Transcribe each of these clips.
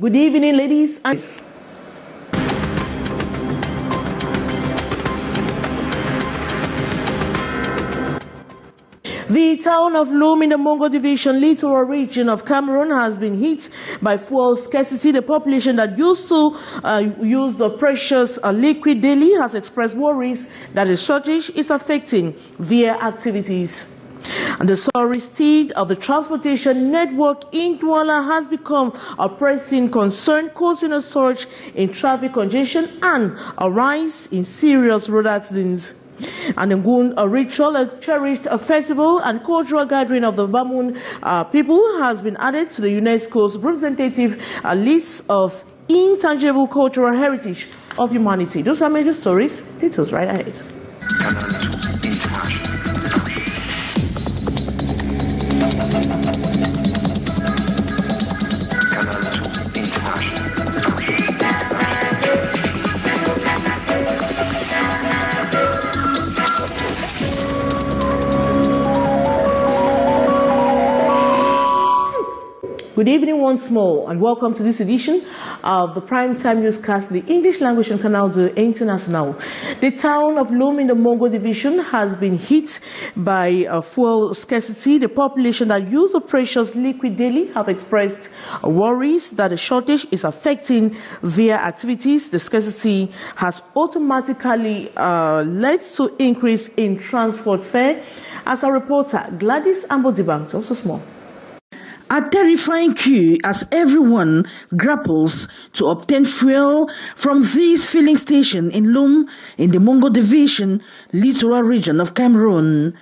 Good evening, ladies and the town of Lom in the Mongo Division, littoral region of Cameroon, has been hit by fuel scarcity. The population that used to use the precious liquid daily has expressed worries that the shortage is affecting their activities. And the sorry state of the transportation network in Douala has become a pressing concern, causing a surge in traffic congestion and a rise in serious road accidents. And Ngun, a ritual, a cherished festival and cultural gathering of the Bamun people, has been added to the UNESCO's representative list of intangible cultural heritage of humanity. Those are major stories. Details right ahead. Good evening once more, and welcome to this edition of the primetime newscast, the English language on Canal International. The town of Lom in the Mongo Division has been hit by fuel scarcity. The population that use the precious liquid daily have expressed worries that the shortage is affecting their activities. The scarcity has automatically led to increase in transport fare. As a reporter, Gladys Ambodibang tells us more. A terrifying queue as everyone grapples to obtain fuel from this filling station in Lom in the Mongo Division, littoral region of Cameroon.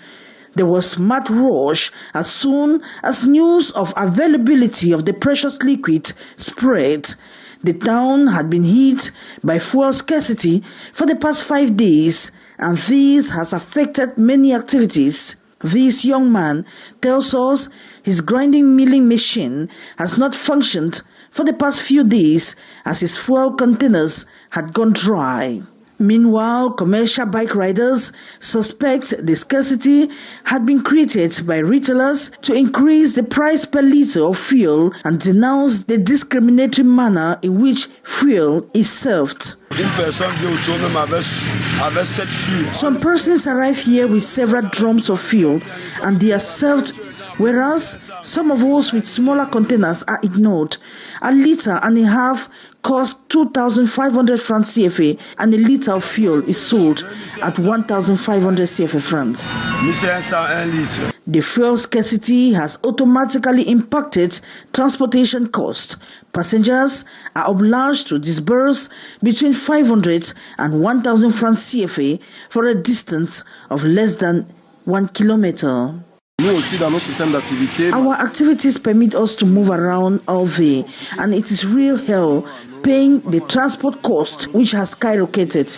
There was mad rush as soon as news of availability of the precious liquid spread. The town had been hit by fuel scarcity for the past 5 days, and this has affected many activities. This young man tells us his grinding milling machine has not functioned for the past few days as his fuel containers had gone dry. Meanwhile, commercial bike riders suspect the scarcity had been created by retailers to increase the price per litre of fuel and denounce the discriminatory manner in which fuel is served. Some persons arrive here with several drums of fuel and they are served, whereas some of us with smaller containers are ignored. A litre and a half costs 2,500 francs CFA and a litre of fuel is sold at 1,500 CFA francs. The fuel scarcity has automatically impacted transportation costs. Passengers are obliged to disburse between 500 and 1,000 francs CFA for a distance of less than 1 kilometer. Our activities permit us to move around all day, and it is real hell paying the transport cost, which has skyrocketed.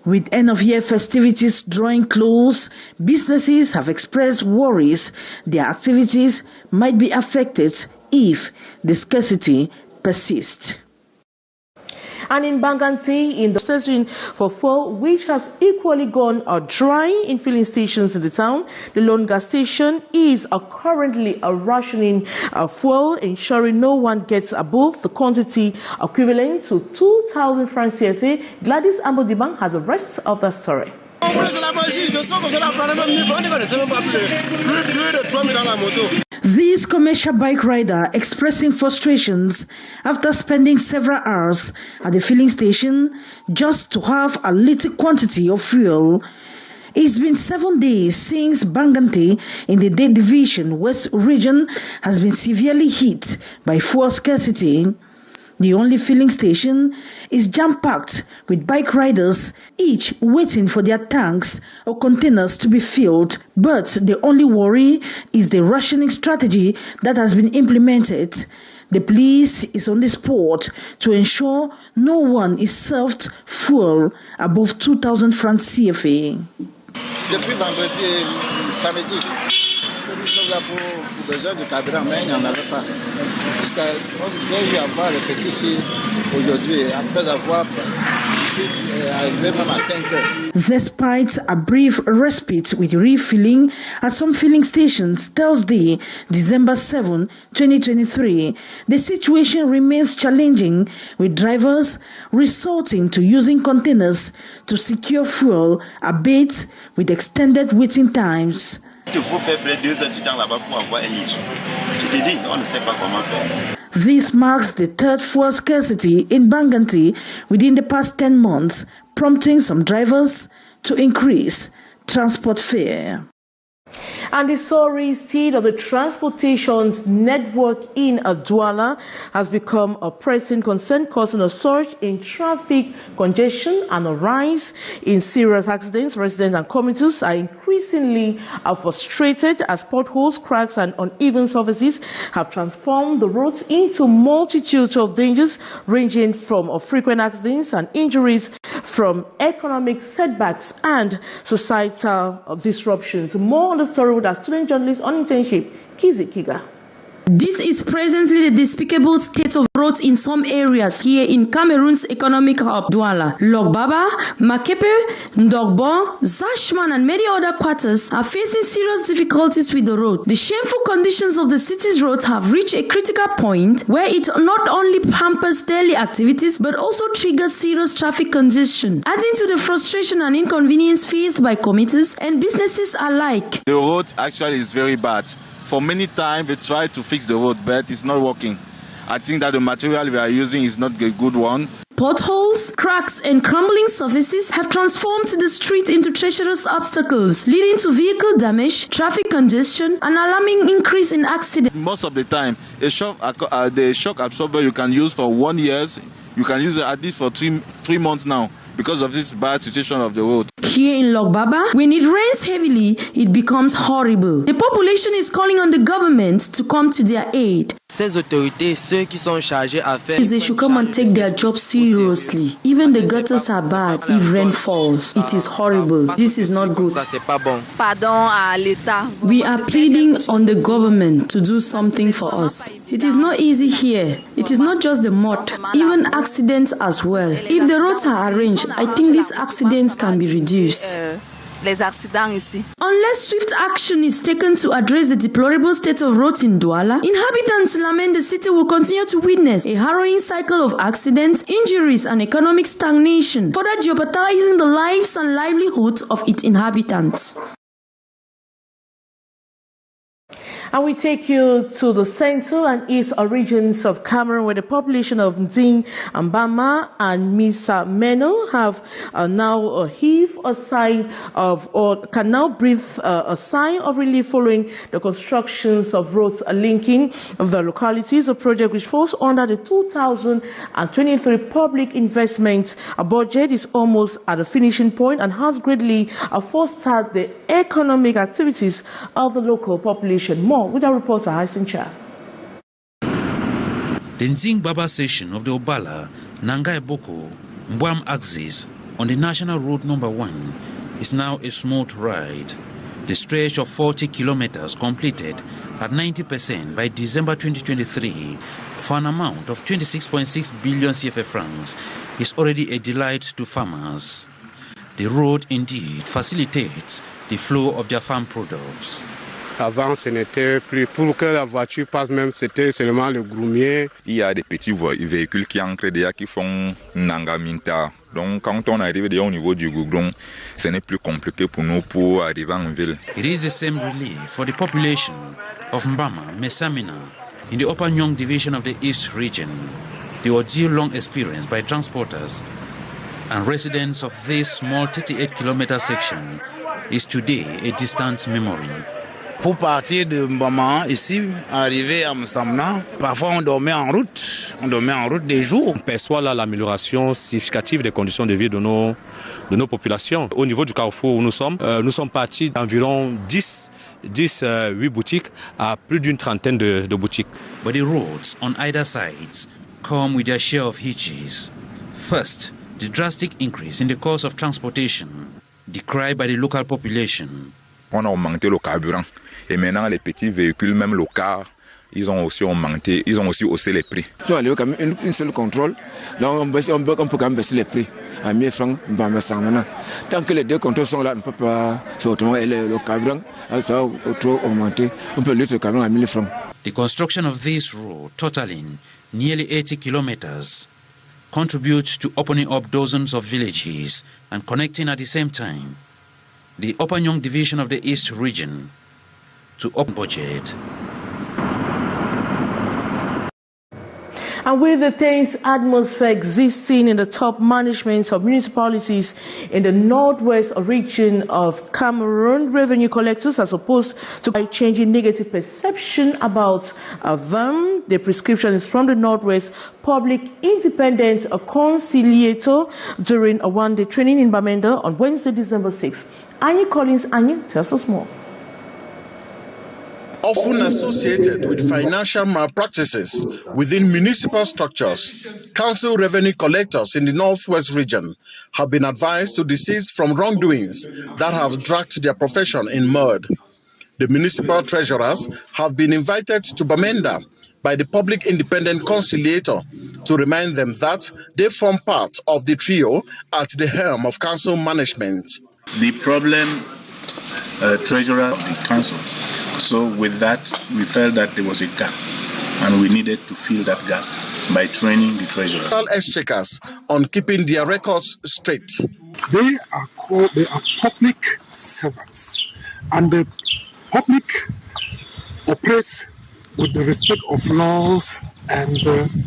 With end-of-year festivities drawing close, businesses have expressed worries their activities might be affected if the scarcity persists. And in Banganti, in the station for fuel, which has equally gone dry in filling stations in the town, the lone gas station is currently rationing fuel, ensuring no one gets above the quantity equivalent to 2,000 francs CFA. Gladys Ambodibang has the rest of the story. This commercial bike rider expressing frustrations after spending several hours at the filling station just to have a little quantity of fuel. It's been 7 days since Banganti in the D Division West region has been severely hit by fuel scarcity. The only filling station is jam-packed with bike riders, each waiting for their tanks or containers to be filled. But the only worry is the rationing strategy that has been implemented. The police is on the spot to ensure no one is served fuel above 2,000 francs CFA. Depuis vendredi, samedi, nous sommes là pour besoin de carburant, mais il n'y en avait pas. Jusqu'à on devait y avoir le petit ici aujourd'hui, après avoir trafic est arrivé même à 5 heures. Despite a brief respite with refilling at some filling stations Thursday, December 7, 2023, the situation remains challenging, with drivers resorting to using containers to secure fuel, albeit with extended waiting times. Il faut faire près de 2 heures du temps là-bas pour avoir un litre. Je te dis, on ne sait pas comment faire. This marks the third fuel scarcity in Banganti within the past 10 months, prompting some drivers to increase transport fare. And the sorry state of the transportation's network in Douala has become a pressing concern, causing a surge in traffic congestion and a rise in serious accidents. Residents and commuters are increasingly frustrated as potholes, cracks, and uneven surfaces have transformed the roads into multitudes of dangers, ranging from frequent accidents and injuries, from economic setbacks and societal disruptions. More on the story with our student journalist on internship, Kizi Kiga. This is presently the despicable state of roads in some areas here in Cameroon's economic hub, Douala. Logbaba, Makepe, Ndogbo, Zashman, and many other quarters are facing serious difficulties with the road. The shameful conditions of the city's roads have reached a critical point where it not only hampers daily activities but also triggers serious traffic congestion, adding to the frustration and inconvenience faced by commuters and businesses alike. The road actually is very bad. For many times, we try to fix the road, but it's not working. I think that the material we are using is not a good one. Potholes, cracks, and crumbling surfaces have transformed the street into treacherous obstacles, leading to vehicle damage, traffic congestion, and alarming increase in accidents. Most of the time, the shock absorber you can use for 1 year, you can use it at least for 3 months now because of this bad situation of the road. Here in Logbaba, when it rains heavily, it becomes horrible. The population is calling on the government to come to their aid. Ces autorités, ceux qui sont chargés à faire, They should come and take their job seriously. Even the gutters are bad if rain falls. It is horrible. This is not good. We are pleading on the government to do something for us. It is not easy here. It is not just the mud, even accidents as well. If the roads are arranged, I think these accidents can be reduced. Unless swift action is taken to address the deplorable state of roads in Douala, inhabitants lament the city will continue to witness a harrowing cycle of accidents, injuries, and economic stagnation, further jeopardizing the lives and livelihoods of its inhabitants. And we take you to the central and east regions of Cameroon, where the population of Nding, Mbama, and Misa Meno have now heaved a sigh of, or can now breathe a sigh of relief following the constructions of roads linking the localities. A project which falls under the 2023 public investment budget is almost at the finishing point and has greatly fostered the economic activities of the local population. More with our reporter Hyson Cha. The Nzing Baba section of the Obala, Nangai Boko, Mbwam axis on the National Road Number 1 is now a smooth ride. The stretch of 40 kilometers completed at 90% by December 2023 for an amount of 26.6 billion CFA francs is already a delight to farmers. The road indeed facilitates the flow of their farm products. Avant, ce n'était plus. Pour que la voiture passe même, c'était seulement le groumier. Il y a des petits véhicules qui entrent déjà, qui font Nangaminta. Donc, quand on arrive déjà au niveau du Goudron, ce n'est plus compliqué pour nous pour arriver en ville. It is the same relief for the population of Mbama, Mesamina, in the Upper Nyong division of the East region. The ordeal long experienced by transporters and residents of this small 38-kilometer section is today a distant memory. Pour partir de Mbama, ici, arriver à Msamna, parfois on dormait en route des jours. On perçoit là l'amélioration significative des conditions de vie de nos populations. Au niveau du carrefour où nous sommes partis d'environ 8 boutiques à plus d'une trentaine de boutiques. But the roads on either sides come with their share of hitches. First, the drastic increase in the cost of transportation, decried by the local population. On a augmenté le carburant. Et maintenant, les petits véhicules, même le car, ils ont aussi augmenté, ils ont aussi haussé les prix. Si on a quand même une seule contrôle, donc on peut quand même baisser les prix à 1000 francs. Tant que les deux contrôles sont là, on ne peut pas faire autrement. Et le carburant, ça va trop augmenter. On peut lutter le carburant à 1000 francs. The construction of this road, totaling nearly 80 kilometers, contributes to opening up dozens of villages and connecting at the same time the Upper Nyong division of the East region to open budget. And with the tense atmosphere existing in the top management of municipalities in the northwest region of Cameroon, revenue collectors are supposed to by changing negative perception about them. The prescription is from the Northwest Public Independent Conciliator during a one-day training in Bamenda on Wednesday, December 6th. Annie Collins, Annie, tells us more. Often associated with financial malpractices within municipal structures, council revenue collectors in the Northwest region have been advised to desist from wrongdoings that have dragged their profession in mud. The municipal treasurers have been invited to Bamenda by the Public Independent Conciliator to remind them that they form part of the trio at the helm of council management. The problem, treasurer of the councils. So with that, we felt that there was a gap, and we needed to fill that gap by training the treasurer. Exchequers on keeping their records straight. They are public servants, and the public operates with the respect of laws and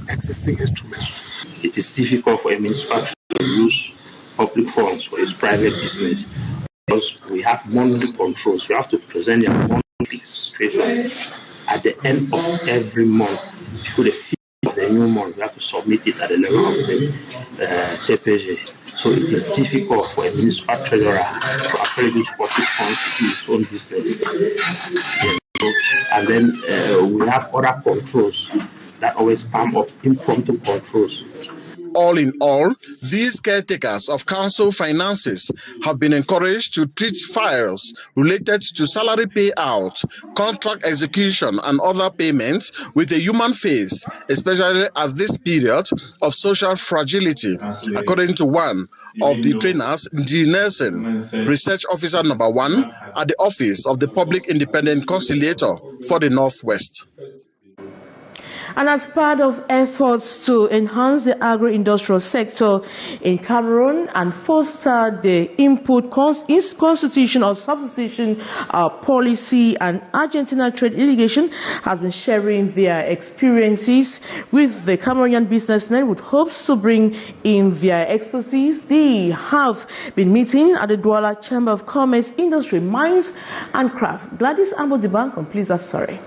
existing instruments. It is difficult for a municipality to use public funds for its private business because we have monthly controls. We have to present their monthly situation at the end of every month. Before the 5th of the new month, we have to submit it at the level of the TPG. So it is difficult for a municipal treasurer to apply these public funds to do his own business. And then we have other controls that always come up, impromptu controls. All in all, these caretakers of council finances have been encouraged to treat files related to salary payout, contract execution, and other payments with a human face, especially at this period of social fragility, according to one of the trainers, D. Nelson, Research Officer number 1 at the Office of the Public Independent Conciliator for the Northwest. And as part of efforts to enhance the agro-industrial sector in Cameroon and foster the input constitution or substitution policy, and Argentina Trade Delegation has been sharing their experiences with the Cameroonian businessmen with hopes to bring in their expertise. They have been meeting at the Douala Chamber of Commerce, Industry, Mines and Craft. Gladys Ambodiban completes that story.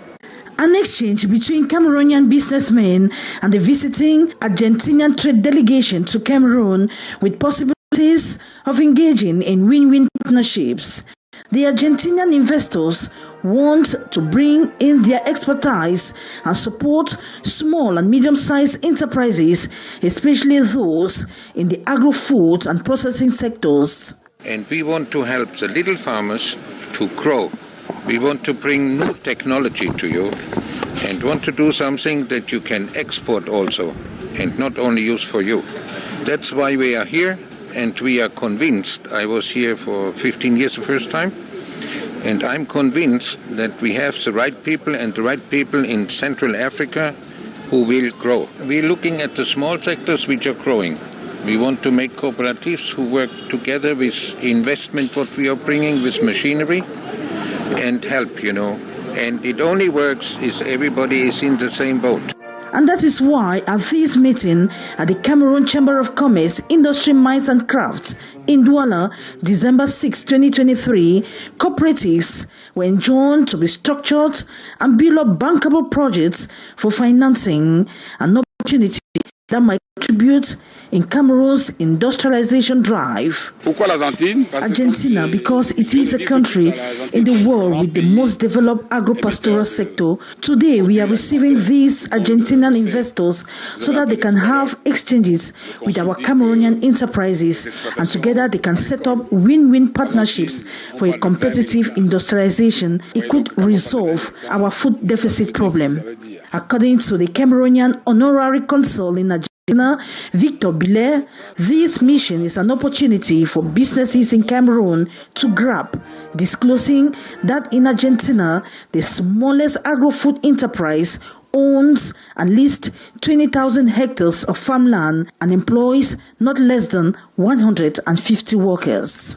An exchange between Cameroonian businessmen and the visiting Argentinian trade delegation to Cameroon with possibilities of engaging in win-win partnerships. The Argentinian investors want to bring in their expertise and support small and medium-sized enterprises, especially those in the agro-food and processing sectors. And we want to help the little farmers to grow. We want to bring new technology to you and want to do something that you can export also and not only use for you. That's why we are here, and we are convinced. I was here for 15 years the first time, and I'm convinced that we have the right people and the right people in Central Africa who will grow. We're looking at the small sectors which are growing. We want to make cooperatives who work together with investment, what we are bringing with machinery, and help, and it only works if everybody is in the same boat. And that is why at this meeting at the Cameroon Chamber of Commerce, Industry, Mines and Crafts in Douala, December 6, 2023, cooperatives were enjoined to be structured and build up bankable projects for financing, an opportunity that might contribute in Cameroon's industrialization drive. Argentina, because it is a country in the world with the most developed agro-pastoral sector. Today, we are receiving these Argentinian investors so that they can have exchanges with our Cameroonian enterprises, and together they can set up win-win partnerships for a competitive industrialization. It could resolve our food deficit problem. According to the Cameroonian honorary consul in Argentina, Victor Billet, this mission is an opportunity for businesses in Cameroon to grab, disclosing that in Argentina, the smallest agro-food enterprise owns at least 20,000 hectares of farmland and employs not less than 150 workers.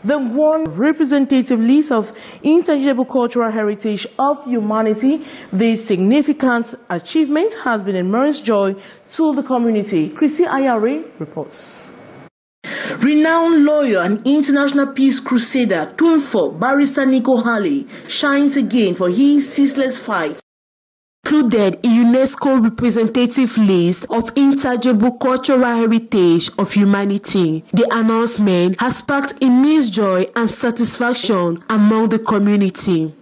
The one representative list of intangible cultural heritage of humanity, this significant achievement has been immense joy to the community. Chrissy Ayare reports. Renowned lawyer and international peace crusader Tunfo Barrister Nico Halley shines again for his ceaseless fight. Included a UNESCO representative list of intangible cultural heritage of humanity. The announcement has sparked immense joy and satisfaction among the community.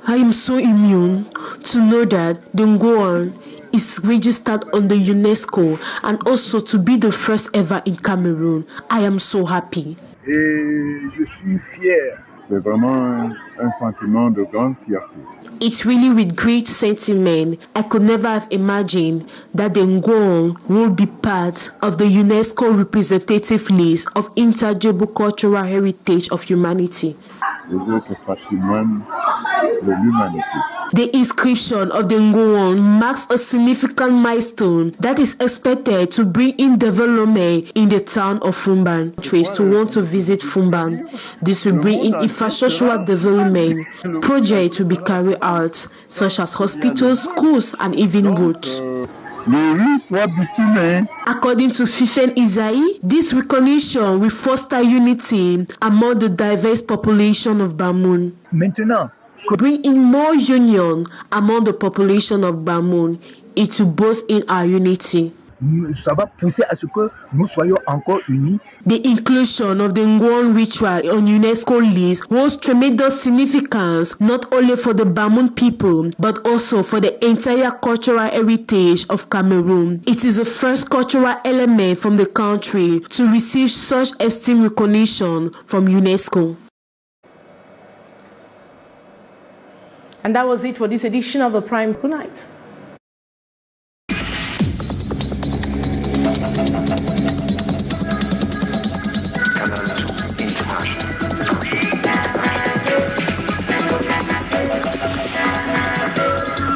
I am so immune to know that the Ngoan is registered on the UNESCO and also to be the first ever in Cameroon. I am so happy. Je suis fier. C'est vraiment un sentiment de grande fierté. It's really with great sentiment. I could never have imagined that the Ngong would be part of the UNESCO representative list of intangible cultural heritage of humanity. The inscription of the Ngong marks a significant milestone that is expected to bring in development in the town of Fumban. To want to visit Fumban, this will bring in infrastructural development. Projects will be carried out, such as hospitals, schools, and even roads. According to Fifen Isaï, this recognition will foster unity among the diverse population of Bamoun. Bring in more union among the population of Bamoun. It will boast in our unity. Ça va pousser à ce que nous soyons encore unis. The inclusion of the Ngwon ritual on UNESCO list holds tremendous significance not only for the Bamoun people but also for the entire cultural heritage of Cameroon. It is the first cultural element from the country to receive such esteemed recognition from UNESCO. And that was it for this edition of The Prime. Good night.